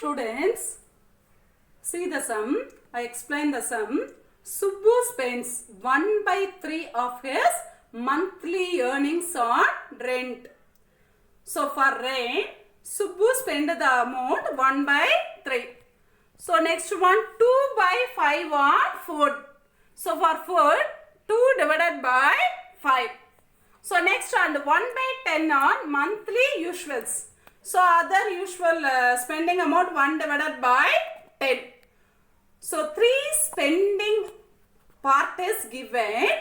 Students, see the sum. I explain the sum. Subbu spends 1/3 of his monthly earnings on rent. So for rent, Subbu spend the amount 1/3. So next one, 2/5 on food. So for food, 2 divided by 5. So next one, 1/10 on monthly usuals. So other usual spending amount 1 divided by 10. So 3 spending part is given.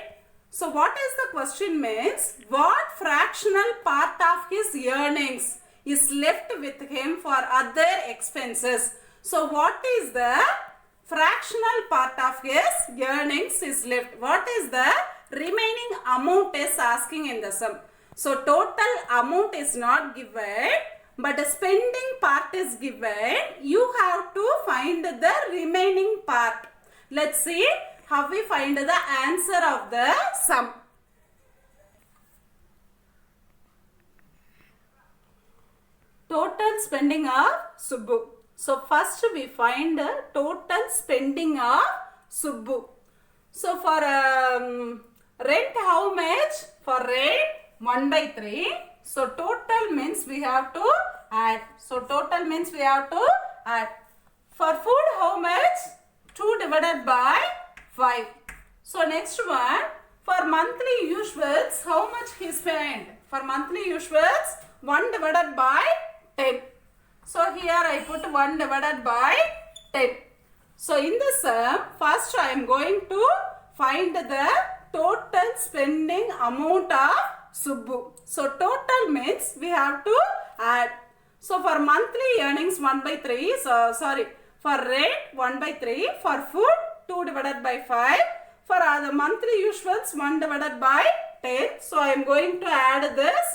So what is the question means? What fractional part of his earnings is left with him for other expenses? So what is the fractional part of his earnings is left? What is the remaining amount is asking in the sum. So total amount is not given, but the spending part is given. You have to find the remaining part. Let's see how we find the answer of the sum. Total spending of Subbu. So first we find the total spending of Subbu. So for rent how much? For rent 1/3. So total means we have to add. So total means we have to add. For food how much? 2 divided by 5. So next one, for monthly usuals how much he spent? For monthly usuals 1 divided by 10. So here I put 1 divided by 10. So in the sum, first I am going to find the total spending amount of Subbu. So total means we have to add. So for monthly earnings 1/3. For rent 1/3. For food 2 divided by 5. For the monthly usuals 1 divided by 10. So I am going to add this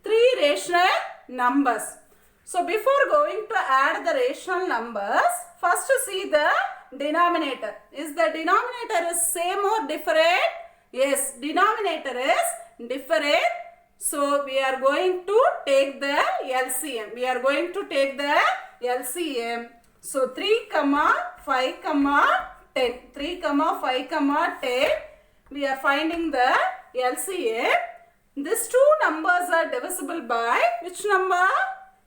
3 rational numbers. So before going to add the rational numbers, first see the denominator. Is the denominator is same or different? Yes, denominator is different. So we are going to take the LCM. We are going to take the LCM. So 3, 5, 10. 3, 5, 10. We are finding the LCM. These two numbers are divisible by which number?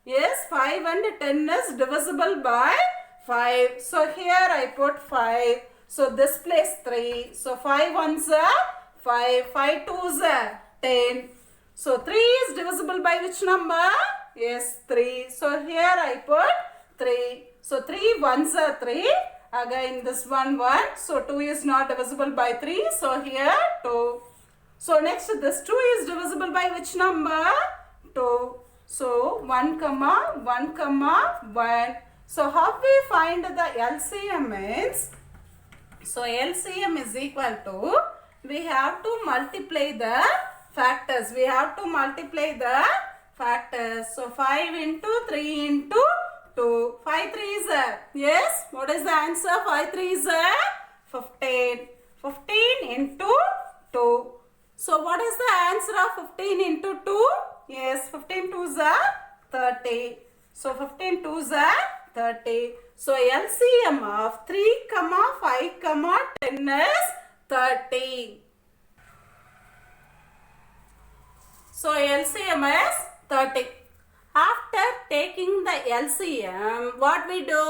Yes, 5 and 10 is divisible by 5. So here I put 5. So this place 3. So 5 ones are 5. 5 twos are 10. So 3 is divisible by which number? Yes, 3. So here I put 3. So 3 ones are 3. Again this one 1. So 2 is not divisible by 3. So here 2. So next this 2 is divisible by which number? 2. So 1, 1, 1. So how we find the LCM is? So LCM is equal to, we have to multiply the factors. We have to multiply the factors. So 5 into 3 into 2. 5 3s are, yes, what is the answer? 5 3s are 15. 15 into 2. So what is the answer of 15 into 2? Yes, 15 2s are 30. So 15 2s are 30. So LCM of 3, 5, 10 is 30. So LCM is 30. After taking the LCM, what we do?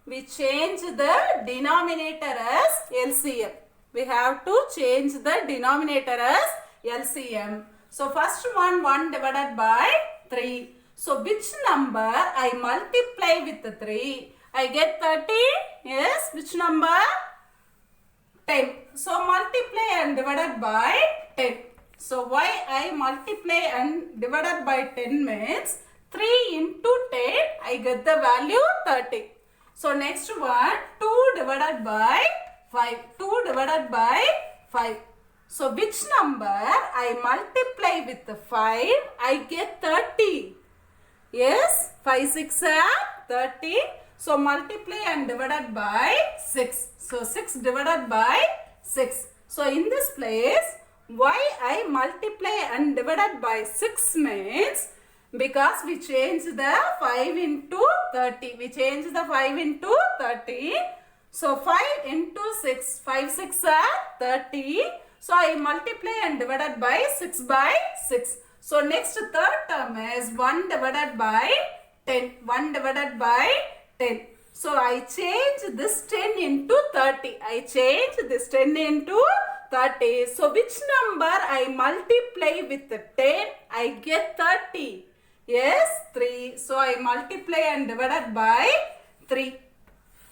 We change the denominator as LCM. We have to change the denominator as LCM. So first one 1 divided by 3. So which number I multiply with 3? I get 30. Yes, which number? 10. So multiply and divided by 10. So why I multiply and divided by 10 means 3 into 10 I get the value 30. So next one 2 divided by 5. 2 divided by 5. So which number I multiply with 5? I get 30. Yes, 5 6 are 30. So multiply and divided by 6. So 6 divided by 6. So in this place, why I multiply and divided by 6 means because we changed the 5 into 30. We changed the 5 into 30. So 5 into 6. 5 6 are 30. So I multiply and divided by 6 by 6. So next third term is 1 divided by 10. 1 divided by 10. So I change this 10 into 30. I change this 10 into 30. So which number I multiply with 10? I get 30. Yes, 3. So I multiply and divided by 3.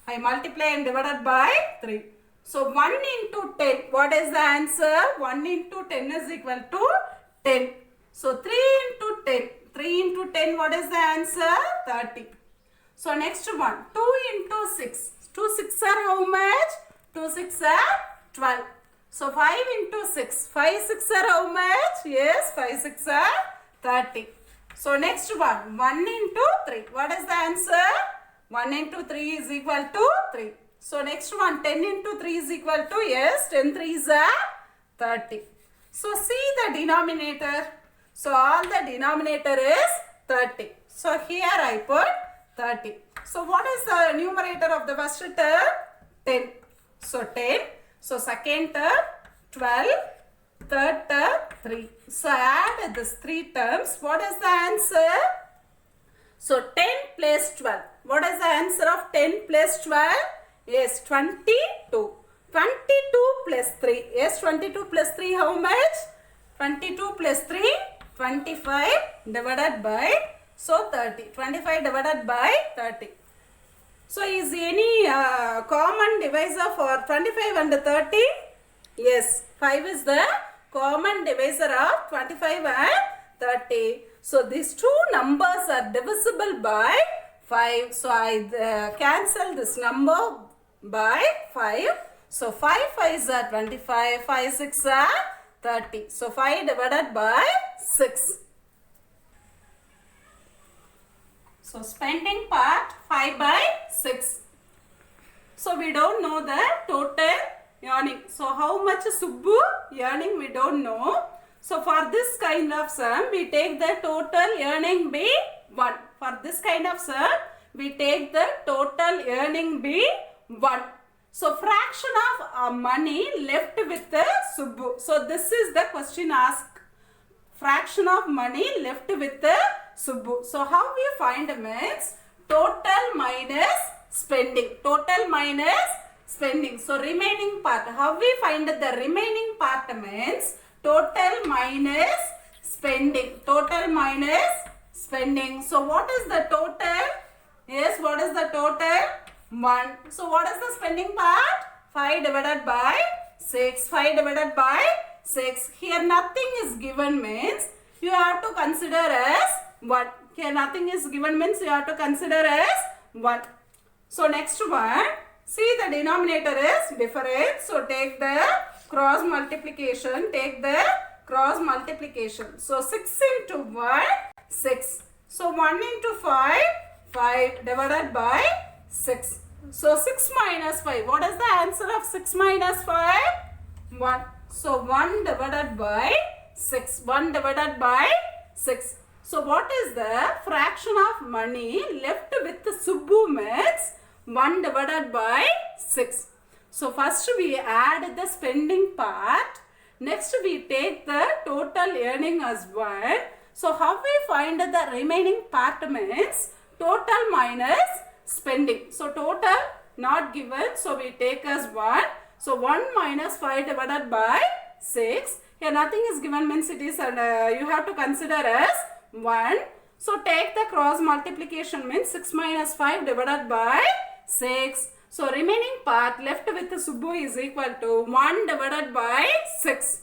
I multiply and divided by 3. So 1 into 10. What is the answer? 1 into 10 is equal to 10. So 3 into 10. 3 into 10, what is the answer? 30. So next one, 2 into 6. 2 6 are how much? 2 6 are 12. So 5 into 6. 5 6 are how much? Yes, 5 6 are 30. So next one, 1 into 3. What is the answer? 1 into 3 is equal to 3. So next one, 10 into 3 is equal to, yes, 10 3s are 30. So see the denominator. So all the denominator is 30. So here I put 30. So what is the numerator of the first term? 10. So 10. So second term 12. Third term 3. So add these 3 terms. What is the answer? So 10 plus 12. What is the answer of 10 plus 12? Yes, 22. 22 plus 3. Yes, 22 plus 3 how much? 22 plus 3, 25 divided by, so 30. 25 divided by 30. So is any common divisor for 25 and 30? Yes, 5 is the common divisor of 25 and 30. So these two numbers are divisible by 5. So I cancel this number by 5. So 5 5s are 25, 5 6 are 30. So 5 divided by 6. So spending part 5 by 6. So we don't know the total earning. So how much Subbu earning we don't know. So for this kind of sum we take the total earning be 1. For this kind of sum we take the total earning be 1. So fraction of money left with the Subbu. So this is the question asked. Fraction of money left with the Subbu. So how we find means total minus spending. Total minus spending. So remaining part. How we find the remaining part means total minus spending. Total minus spending. So what is the total? Yes, what is the total? 1. So what is the spending part? 5 divided by 6. 5 divided by 6. Here nothing is given means you have to consider as 1. Here nothing is given means you have to consider as 1. So next one. See the denominator is different. So take the cross multiplication. Take the cross multiplication. So 6 into 1, 6. So 1 into 5, 5 divided by 6. So 6 minus 5. What is the answer of 6 minus 5? 1. So 1 divided by 6. 1 divided by 6. So what is the fraction of money left with the Subbu means 1 divided by 6. So first we add the spending part. Next we take the total earning as 1. So how we find the remaining part means total minus spending. So total not given. So we take as 1. So 1 minus 5 divided by 6. Here nothing is given means it is you have to consider as 1. So take the cross multiplication means 6 minus 5 divided by 6. So remaining part left with the Subbu is equal to 1 divided by 6.